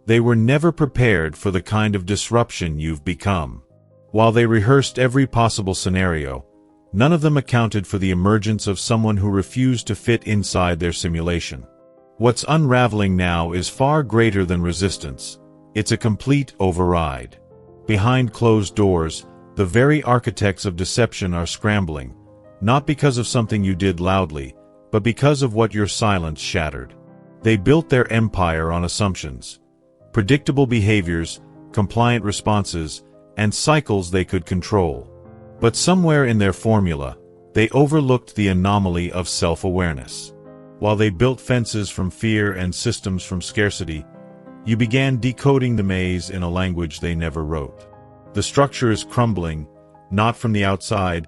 They were never prepared for the kind of disruption you've become. While they rehearsed every possible scenario, none of them accounted for the emergence of someone who refused to fit inside their simulation. What's unraveling now is far greater than resistance. It's a complete override. Behind closed doors, the very architects of deception are scrambling, not because of something you did loudly, but because of what your silence shattered. They built their empire on assumptions, predictable behaviors, compliant responses, and cycles they could control. But somewhere in their formula, they overlooked the anomaly of self-awareness. While they built fences from fear and systems from scarcity, you began decoding the maze in a language they never wrote. The structure is crumbling, not from the outside,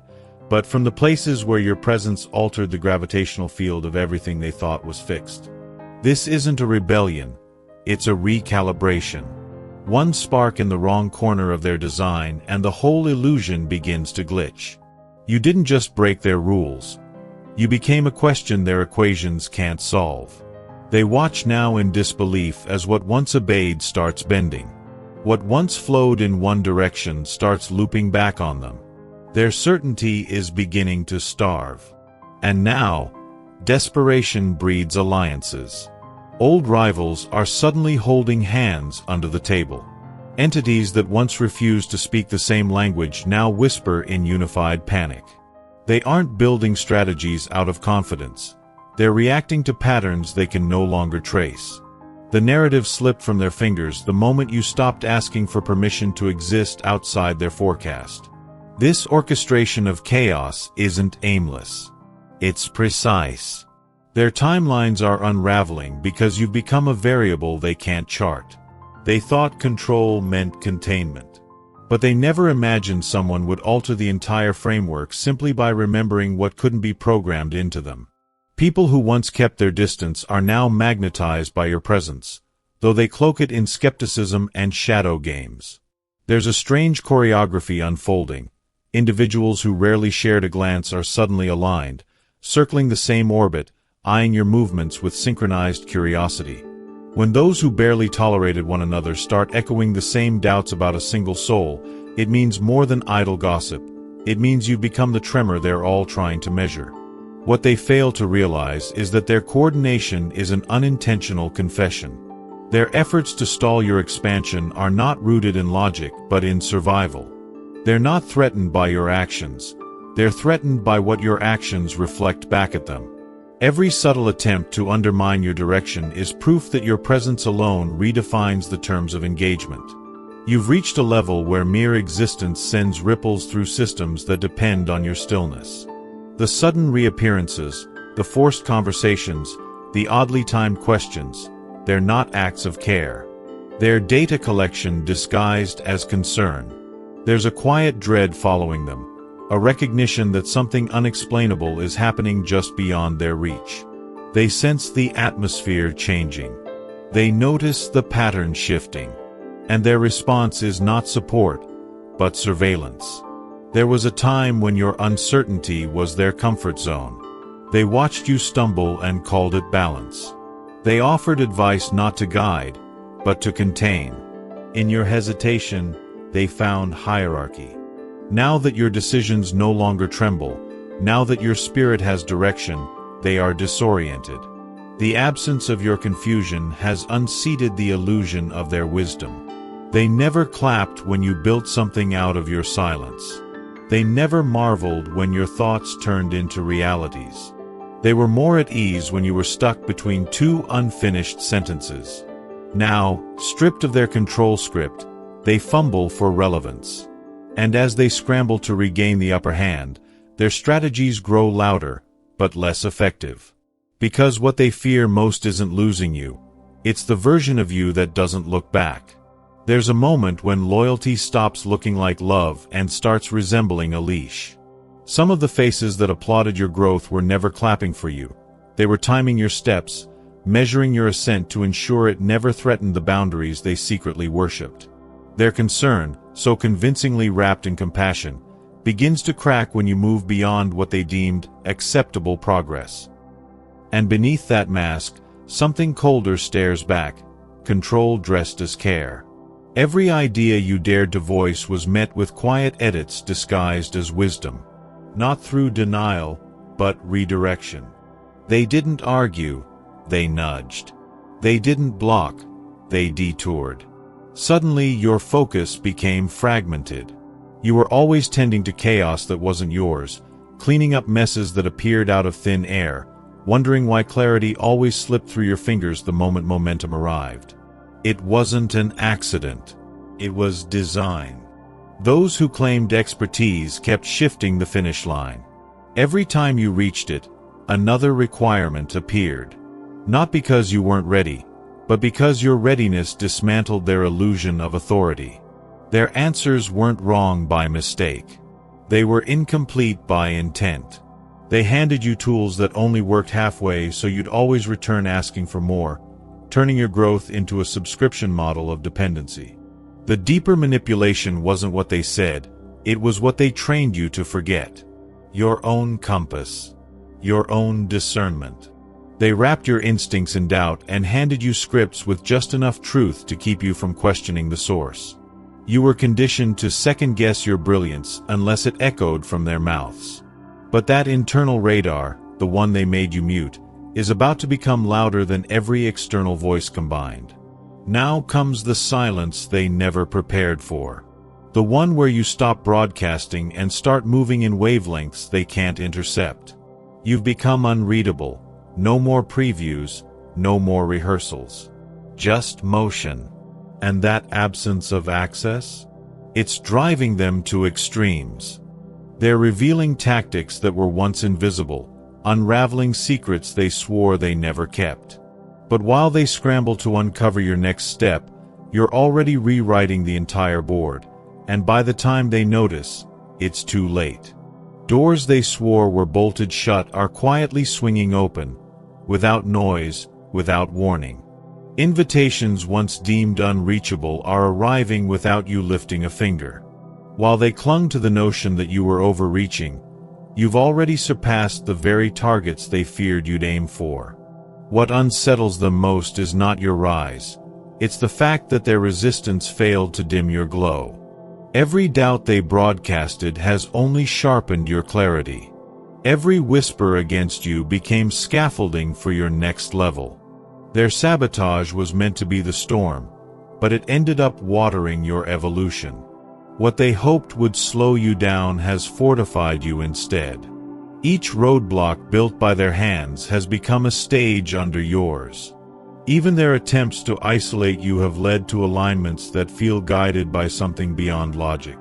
but from the places where your presence altered the gravitational field of everything they thought was fixed. This isn't a rebellion, it's a recalibration. One spark in the wrong corner of their design and the whole illusion begins to glitch. You didn't just break their rules. You became a question their equations can't solve. They watch now in disbelief as what once obeyed starts bending. What once flowed in one direction starts looping back on them. Their certainty is beginning to starve. And now, desperation breeds alliances. Old rivals are suddenly holding hands under the table. Entities that once refused to speak the same language now whisper in unified panic. They aren't building strategies out of confidence. They're reacting to patterns they can no longer trace. The narrative slipped from their fingers the moment you stopped asking for permission to exist outside their forecast. This orchestration of chaos isn't aimless. It's precise. Their timelines are unraveling because you've become a variable they can't chart. They thought control meant containment. But they never imagined someone would alter the entire framework simply by remembering what couldn't be programmed into them. People who once kept their distance are now magnetized by your presence, though they cloak it in skepticism and shadow games. There's a strange choreography unfolding. Individuals who rarely shared a glance are suddenly aligned, circling the same orbit, eyeing your movements with synchronized curiosity. When those who barely tolerated one another start echoing the same doubts about a single soul, it means more than idle gossip. It means you've become the tremor they're all trying to measure. What they fail to realize is that their coordination is an unintentional confession. Their efforts to stall your expansion are not rooted in logic but in survival. They're not threatened by your actions. They're threatened by what your actions reflect back at them. Every subtle attempt to undermine your direction is proof that your presence alone redefines the terms of engagement. You've reached a level where mere existence sends ripples through systems that depend on your stillness. The sudden reappearances, the forced conversations, the oddly timed questions, they're not acts of care. They're data collection disguised as concern. There's a quiet dread following them, a recognition that something unexplainable is happening just beyond their reach. They sense the atmosphere changing. They notice the pattern shifting. And their response is not support, but surveillance. There was a time when your uncertainty was their comfort zone. They watched you stumble and called it balance. They offered advice not to guide, but to contain. In your hesitation, they found hierarchy. Now that your decisions no longer tremble, now that your spirit has direction, they are disoriented. The absence of your confusion has unseated the illusion of their wisdom. They never clapped when you built something out of your silence. They never marveled when your thoughts turned into realities. They were more at ease when you were stuck between two unfinished sentences. Now, stripped of their control script, they fumble for relevance. And as they scramble to regain the upper hand, their strategies grow louder, but less effective. Because what they fear most isn't losing you. It's the version of you that doesn't look back. There's a moment when loyalty stops looking like love and starts resembling a leash. Some of the faces that applauded your growth were never clapping for you. They were timing your steps, measuring your ascent to ensure it never threatened the boundaries they secretly worshipped. Their concern, so convincingly wrapped in compassion, begins to crack when you move beyond what they deemed acceptable progress. And beneath that mask, something colder stares back, control dressed as care. Every idea you dared to voice was met with quiet edits disguised as wisdom. Not through denial, but redirection. They didn't argue, they nudged. They didn't block, they detoured. Suddenly your focus became fragmented. You were always tending to chaos that wasn't yours, cleaning up messes that appeared out of thin air, wondering why clarity always slipped through your fingers the moment momentum arrived. It wasn't an accident. It was design. Those who claimed expertise kept shifting the finish line. Every time you reached it, another requirement appeared. Not because you weren't ready, but because your readiness dismantled their illusion of authority. Their answers weren't wrong by mistake. They were incomplete by intent. They handed you tools that only worked halfway, so you'd always return asking for more, turning your growth into a subscription model of dependency. The deeper manipulation wasn't what they said, it was what they trained you to forget. Your own compass. Your own discernment. They wrapped your instincts in doubt and handed you scripts with just enough truth to keep you from questioning the source. You were conditioned to second-guess your brilliance unless it echoed from their mouths. But that internal radar, the one they made you mute, is about to become louder than every external voice combined. Now comes the silence they never prepared for. The one where you stop broadcasting and start moving in wavelengths they can't intercept. You've become unreadable. No more previews, no more rehearsals. Just motion. And that absence of access? It's driving them to extremes. They're revealing tactics that were once invisible, unraveling secrets they swore they never kept. But while they scramble to uncover your next step, you're already rewriting the entire board, and by the time they notice, it's too late. Doors they swore were bolted shut are quietly swinging open, without noise, without warning. Invitations once deemed unreachable are arriving without you lifting a finger. While they clung to the notion that you were overreaching, you've already surpassed the very targets they feared you'd aim for. What unsettles them most is not your rise. It's the fact that their resistance failed to dim your glow. Every doubt they broadcasted has only sharpened your clarity. Every whisper against you became scaffolding for your next level. Their sabotage was meant to be the storm, but it ended up watering your evolution. What they hoped would slow you down has fortified you instead. Each roadblock built by their hands has become a stage under yours. Even their attempts to isolate you have led to alignments that feel guided by something beyond logic.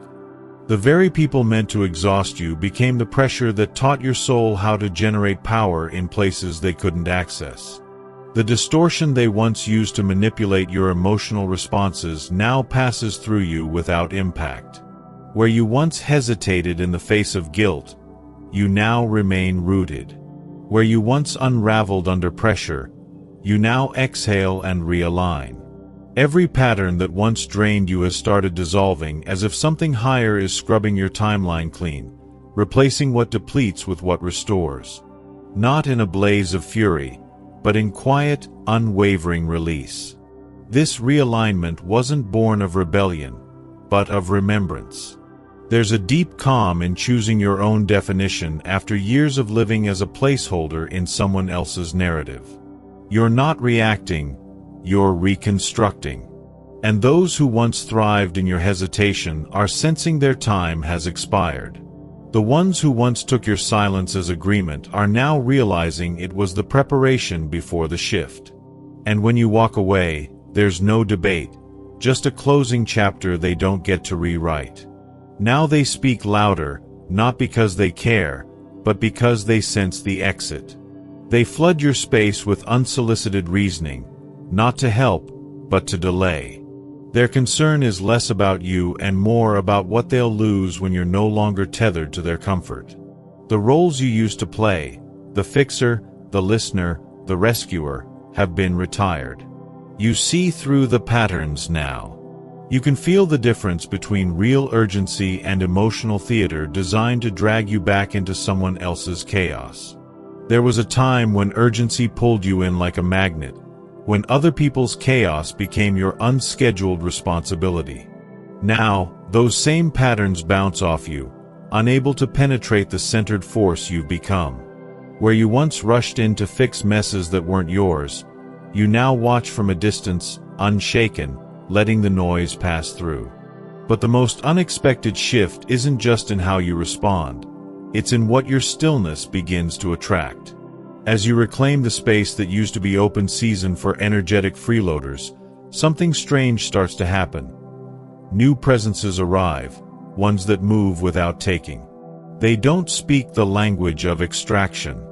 The very people meant to exhaust you became the pressure that taught your soul how to generate power in places they couldn't access. The distortion they once used to manipulate your emotional responses now passes through you without impact. Where you once hesitated in the face of guilt, you now remain rooted. Where you once unraveled under pressure, you now exhale and realign. Every pattern that once drained you has started dissolving as if something higher is scrubbing your timeline clean, replacing what depletes with what restores. Not in a blaze of fury, but in quiet, unwavering release. This realignment wasn't born of rebellion, but of remembrance. There's a deep calm in choosing your own definition after years of living as a placeholder in someone else's narrative. You're not reacting, you're reconstructing. And those who once thrived in your hesitation are sensing their time has expired. The ones who once took your silence as agreement are now realizing it was the preparation before the shift. And when you walk away, there's no debate, just a closing chapter they don't get to rewrite. Now they speak louder, not because they care, but because they sense the exit. They flood your space with unsolicited reasoning, not to help, but to delay. Their concern is less about you and more about what they'll lose when you're no longer tethered to their comfort. The roles you used to play, the fixer, the listener, the rescuer, have been retired. You see through the patterns now. You can feel the difference between real urgency and emotional theater designed to drag you back into someone else's chaos. There was a time when urgency pulled you in like a magnet, when other people's chaos became your unscheduled responsibility. Now, those same patterns bounce off you, unable to penetrate the centered force you've become. Where you once rushed in to fix messes that weren't yours, you now watch from a distance, unshaken, letting the noise pass through. But the most unexpected shift isn't just in how you respond, it's in what your stillness begins to attract. As you reclaim the space that used to be open season for energetic freeloaders, something strange starts to happen. New presences arrive, ones that move without taking. They don't speak the language of extraction.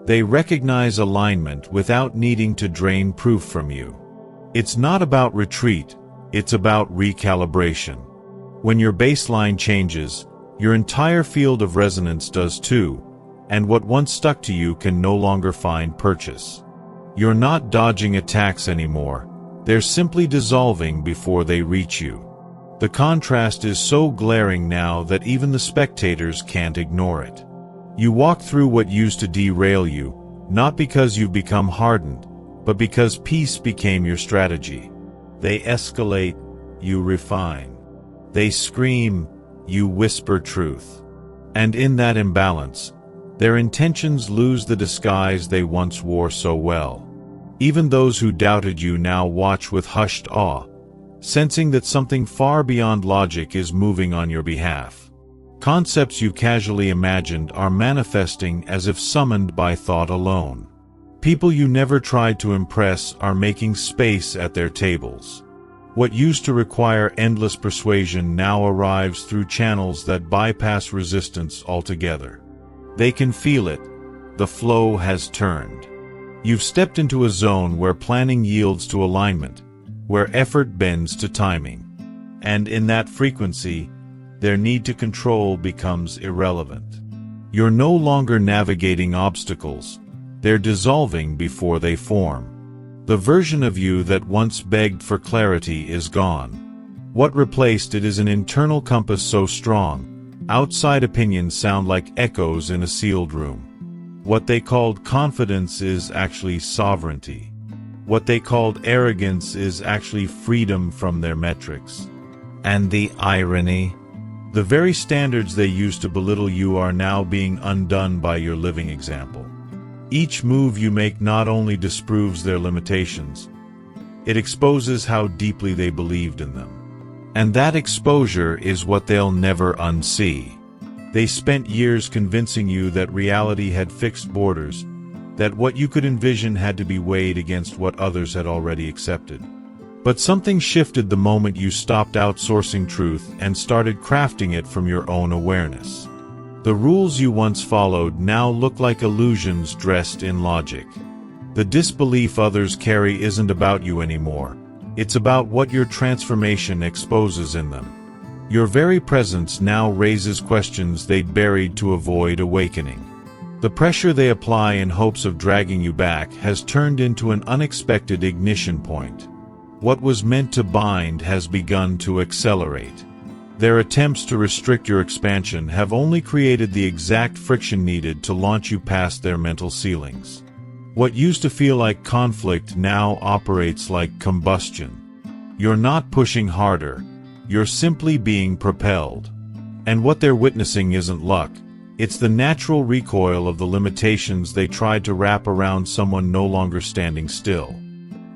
They recognize alignment without needing to drain proof from you. It's not about retreat, it's about recalibration. When your baseline changes, your entire field of resonance does too, and what once stuck to you can no longer find purchase. You're not dodging attacks anymore, they're simply dissolving before they reach you. The contrast is so glaring now that even the spectators can't ignore it. You walk through what used to derail you, not because you've become hardened, but because peace became your strategy. They escalate, you refine. They scream, you whisper truth. And in that imbalance, their intentions lose the disguise they once wore so well. Even those who doubted you now watch with hushed awe, sensing that something far beyond logic is moving on your behalf. Concepts you casually imagined are manifesting as if summoned by thought alone. People you never tried to impress are making space at their tables. What used to require endless persuasion now arrives through channels that bypass resistance altogether. They can feel it. The flow has turned. You've stepped into a zone where planning yields to alignment, where effort bends to timing. And in that frequency, their need to control becomes irrelevant. You're no longer navigating obstacles, they're dissolving before they form. The version of you that once begged for clarity is gone. What replaced it is an internal compass so strong, outside opinions sound like echoes in a sealed room. What they called confidence is actually sovereignty. What they called arrogance is actually freedom from their metrics. And the irony? The very standards they used to belittle you are now being undone by your living example. Each move you make not only disproves their limitations, it exposes how deeply they believed in them. And that exposure is what they'll never unsee. They spent years convincing you that reality had fixed borders, that what you could envision had to be weighed against what others had already accepted. But something shifted the moment you stopped outsourcing truth and started crafting it from your own awareness. The rules you once followed now look like illusions dressed in logic. The disbelief others carry isn't about you anymore. It's about what your transformation exposes in them. Your very presence now raises questions they'd buried to avoid awakening. The pressure they apply in hopes of dragging you back has turned into an unexpected ignition point. What was meant to bind has begun to accelerate. Their attempts to restrict your expansion have only created the exact friction needed to launch you past their mental ceilings. What used to feel like conflict now operates like combustion. You're not pushing harder, you're simply being propelled. And what they're witnessing isn't luck, it's the natural recoil of the limitations they tried to wrap around someone no longer standing still.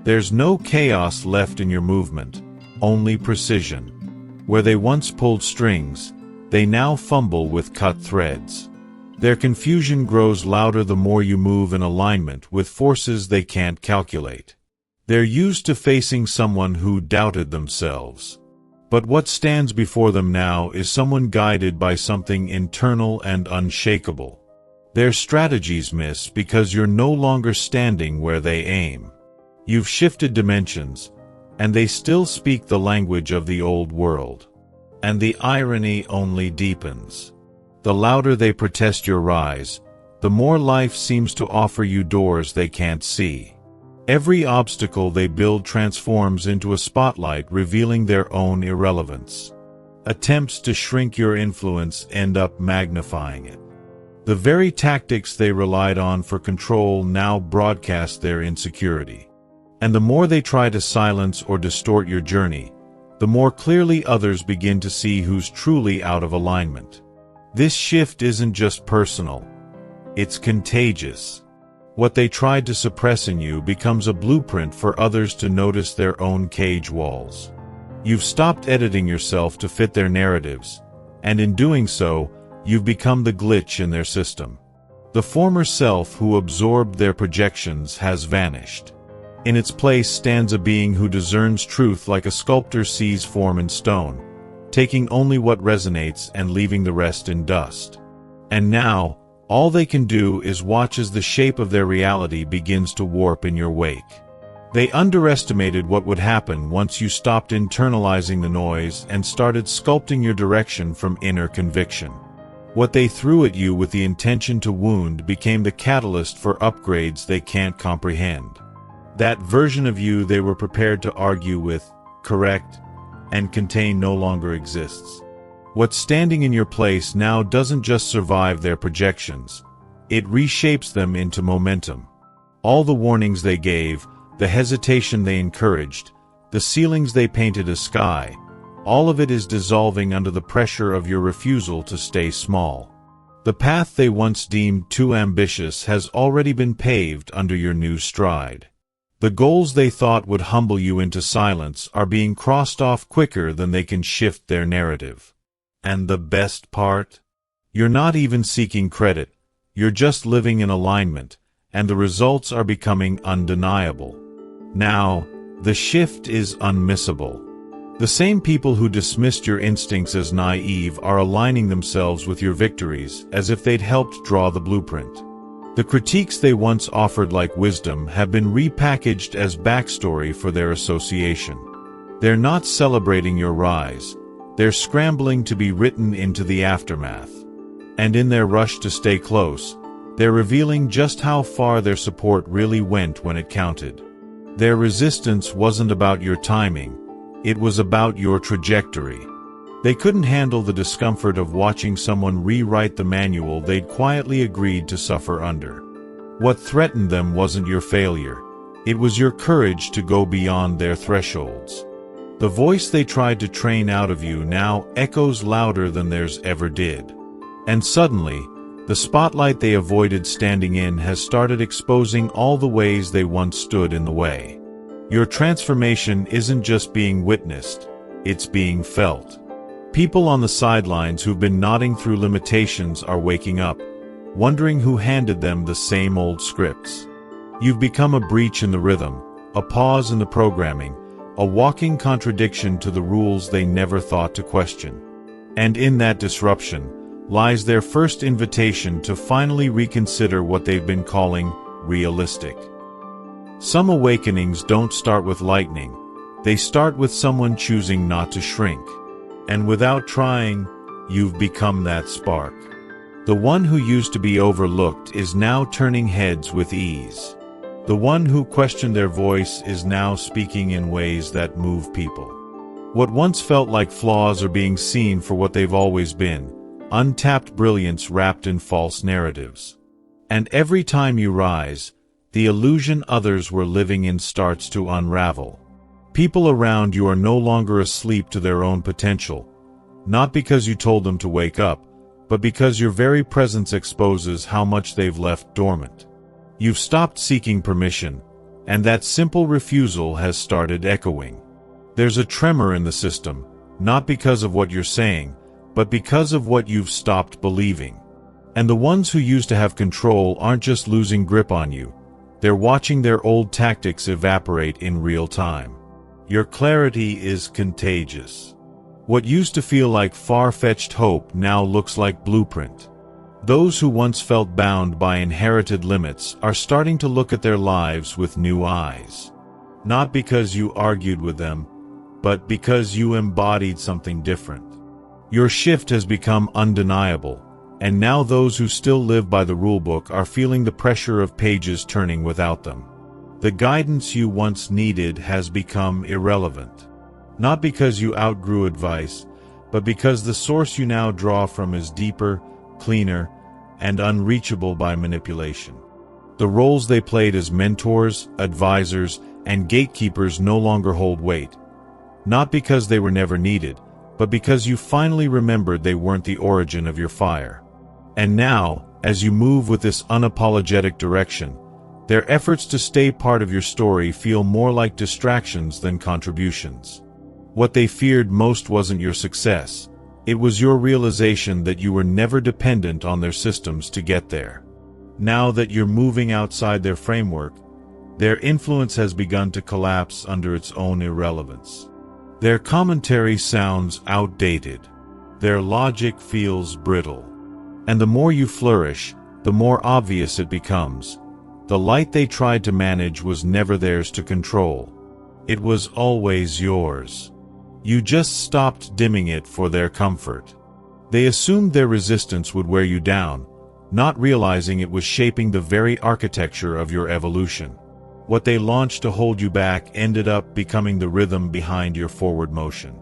There's no chaos left in your movement, only precision. Where they once pulled strings, they now fumble with cut threads. Their confusion grows louder the more you move in alignment with forces they can't calculate. They're used to facing someone who doubted themselves. But what stands before them now is someone guided by something internal and unshakable. Their strategies miss because you're no longer standing where they aim. You've shifted dimensions, and they still speak the language of the old world. And the irony only deepens. The louder they protest your rise, the more life seems to offer you doors they can't see. Every obstacle they build transforms into a spotlight revealing their own irrelevance. Attempts to shrink your influence end up magnifying it. The very tactics they relied on for control now broadcast their insecurity. And the more they try to silence or distort your journey, the more clearly others begin to see who's truly out of alignment. This shift isn't just personal, it's contagious. What they tried to suppress in you becomes a blueprint for others to notice their own cage walls. You've stopped editing yourself to fit their narratives, and in doing so, you've become the glitch in their system. The former self who absorbed their projections has vanished. In its place stands a being who discerns truth like a sculptor sees form in stone, taking only what resonates and leaving the rest in dust. And now, all they can do is watch as the shape of their reality begins to warp in your wake. They underestimated what would happen once you stopped internalizing the noise and started sculpting your direction from inner conviction. What they threw at you with the intention to wound became the catalyst for upgrades they can't comprehend. That version of you they were prepared to argue with, correct, and contain no longer exists. What's standing in your place now doesn't just survive their projections, it reshapes them into momentum. All the warnings they gave, the hesitation they encouraged, the ceilings they painted a sky, all of it is dissolving under the pressure of your refusal to stay small. The path they once deemed too ambitious has already been paved under your new stride. The goals they thought would humble you into silence are being crossed off quicker than they can shift their narrative. And the best part? You're not even seeking credit, you're just living in alignment, and the results are becoming undeniable. Now, the shift is unmissable. The same people who dismissed your instincts as naive are aligning themselves with your victories as if they'd helped draw the blueprint. The critiques they once offered like wisdom have been repackaged as backstory for their association. They're not celebrating your rise, they're scrambling to be written into the aftermath. And in their rush to stay close, they're revealing just how far their support really went when it counted. Their resistance wasn't about your timing, it was about your trajectory. They couldn't handle the discomfort of watching someone rewrite the manual they'd quietly agreed to suffer under. What threatened them wasn't your failure, it was your courage to go beyond their thresholds. The voice they tried to train out of you now echoes louder than theirs ever did. And suddenly, the spotlight they avoided standing in has started exposing all the ways they once stood in the way. Your transformation isn't just being witnessed, it's being felt. People on the sidelines who've been nodding through limitations are waking up, wondering who handed them the same old scripts. You've become a breach in the rhythm, a pause in the programming, a walking contradiction to the rules they never thought to question. And in that disruption lies their first invitation to finally reconsider what they've been calling realistic. Some awakenings don't start with lightning, they start with someone choosing not to shrink. And without trying, you've become that spark. The one who used to be overlooked is now turning heads with ease. The one who questioned their voice is now speaking in ways that move people. What once felt like flaws are being seen for what they've always been, untapped brilliance wrapped in false narratives. And every time you rise, the illusion others were living in starts to unravel. People around you are no longer asleep to their own potential, not because you told them to wake up, but because your very presence exposes how much they've left dormant. You've stopped seeking permission, and that simple refusal has started echoing. There's a tremor in the system, not because of what you're saying, but because of what you've stopped believing. And the ones who used to have control aren't just losing grip on you, they're watching their old tactics evaporate in real time. Your clarity is contagious. What used to feel like far-fetched hope now looks like blueprint. Those who once felt bound by inherited limits are starting to look at their lives with new eyes. Not because you argued with them, but because you embodied something different. Your shift has become undeniable, and now those who still live by the rulebook are feeling the pressure of pages turning without them. The guidance you once needed has become irrelevant. Not because you outgrew advice, but because the source you now draw from is deeper, cleaner, and unreachable by manipulation. The roles they played as mentors, advisors, and gatekeepers no longer hold weight. Not because they were never needed, but because you finally remembered they weren't the origin of your fire. And now, as you move with this unapologetic direction, their efforts to stay part of your story feel more like distractions than contributions. What they feared most wasn't your success. It was your realization that you were never dependent on their systems to get there. Now that you're moving outside their framework, their influence has begun to collapse under its own irrelevance. Their commentary sounds outdated. Their logic feels brittle. And the more you flourish, the more obvious it becomes. The light they tried to manage was never theirs to control. It was always yours. You just stopped dimming it for their comfort. They assumed their resistance would wear you down, not realizing it was shaping the very architecture of your evolution. What they launched to hold you back ended up becoming the rhythm behind your forward motion.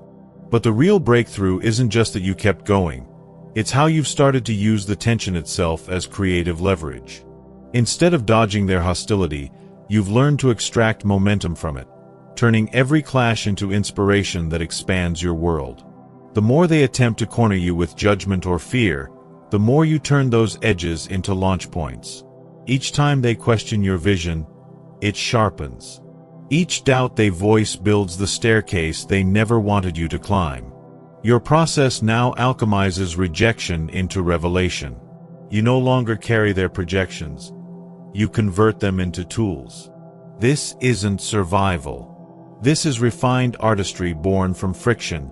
But the real breakthrough isn't just that you kept going. It's how you've started to use the tension itself as creative leverage. Instead of dodging their hostility, you've learned to extract momentum from it, turning every clash into inspiration that expands your world. The more they attempt to corner you with judgment or fear, the more you turn those edges into launch points. Each time they question your vision, it sharpens. Each doubt they voice builds the staircase they never wanted you to climb. Your process now alchemizes rejection into revelation. You no longer carry their projections. You convert them into tools. This isn't survival. This is refined artistry born from friction,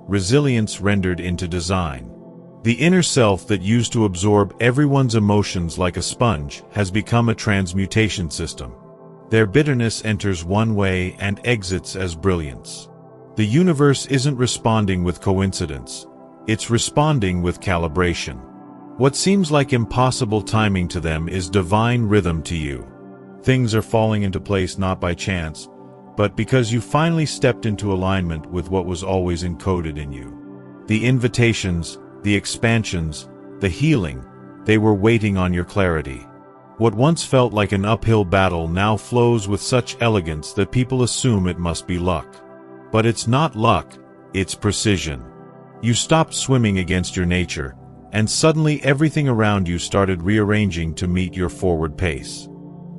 resilience rendered into design. The inner self that used to absorb everyone's emotions like a sponge has become a transmutation system. Their bitterness enters one way and exits as brilliance. The universe isn't responding with coincidence. It's responding with calibration. What seems like impossible timing to them is divine rhythm to you. Things are falling into place not by chance, but because you finally stepped into alignment with what was always encoded in you. The invitations, the expansions, the healing, they were waiting on your clarity. What once felt like an uphill battle now flows with such elegance that people assume it must be luck. But it's not luck, it's precision. You stopped swimming against your nature, and suddenly everything around you started rearranging to meet your forward pace.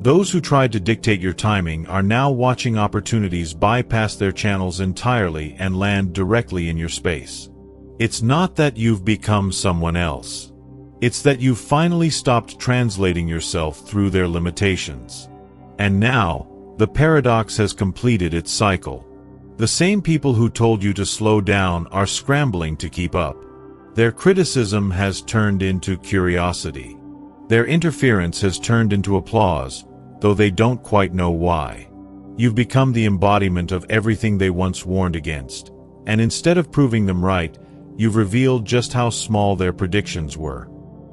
Those who tried to dictate your timing are now watching opportunities bypass their channels entirely and land directly in your space. It's not that you've become someone else. It's that you've finally stopped translating yourself through their limitations. And now, the paradox has completed its cycle. The same people who told you to slow down are scrambling to keep up. Their criticism has turned into curiosity. Their interference has turned into applause, though they don't quite know why. You've become the embodiment of everything they once warned against, and instead of proving them right, you've revealed just how small their predictions were.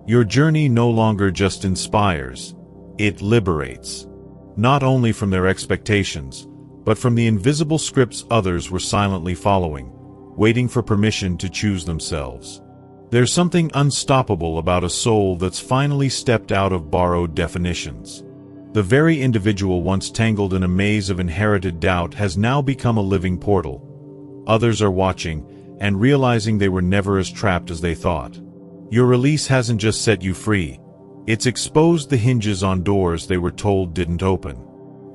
Your journey no longer just inspires, it liberates. Not only from their expectations, but from the invisible scripts others were silently following, waiting for permission to choose themselves. There's something unstoppable about a soul that's finally stepped out of borrowed definitions. The very individual once tangled in a maze of inherited doubt has now become a living portal. Others are watching, and realizing they were never as trapped as they thought. Your release hasn't just set you free, it's exposed the hinges on doors they were told didn't open.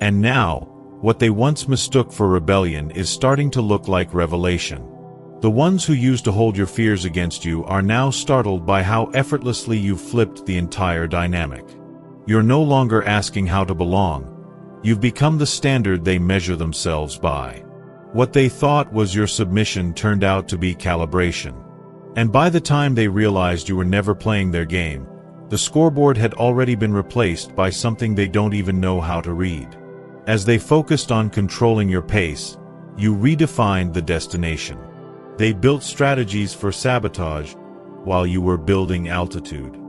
And now, what they once mistook for rebellion is starting to look like revelation. The ones who used to hold your fears against you are now startled by how effortlessly you've flipped the entire dynamic. You're no longer asking how to belong. You've become the standard they measure themselves by. What they thought was your submission turned out to be calibration. And by the time they realized you were never playing their game, the scoreboard had already been replaced by something they don't even know how to read. As they focused on controlling your pace, you redefined the destination. They built strategies for sabotage while you were building altitude.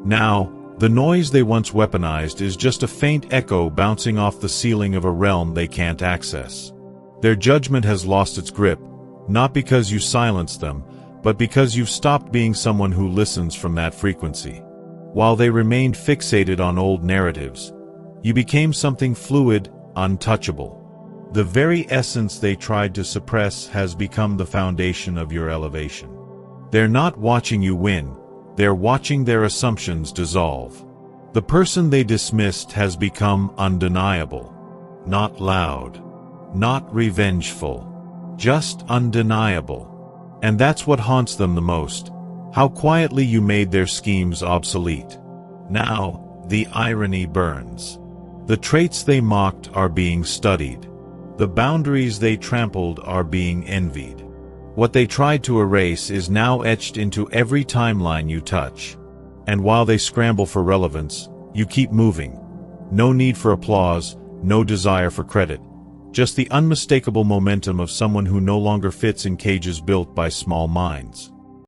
Now, the noise they once weaponized is just a faint echo bouncing off the ceiling of a realm they can't access. Their judgment has lost its grip, not because you silenced them, but because you've stopped being someone who listens from that frequency. While they remained fixated on old narratives, you became something fluid, untouchable. The very essence they tried to suppress has become the foundation of your elevation. They're not watching you win, they're watching their assumptions dissolve. The person they dismissed has become undeniable. Not loud. Not revengeful. Just undeniable. And that's what haunts them the most. How quietly you made their schemes obsolete. Now, the irony burns. The traits they mocked are being studied. The boundaries they trampled are being envied. What they tried to erase is now etched into every timeline you touch. And while they scramble for relevance, you keep moving. No need for applause, no desire for credit. Just the unmistakable momentum of someone who no longer fits in cages built by small minds.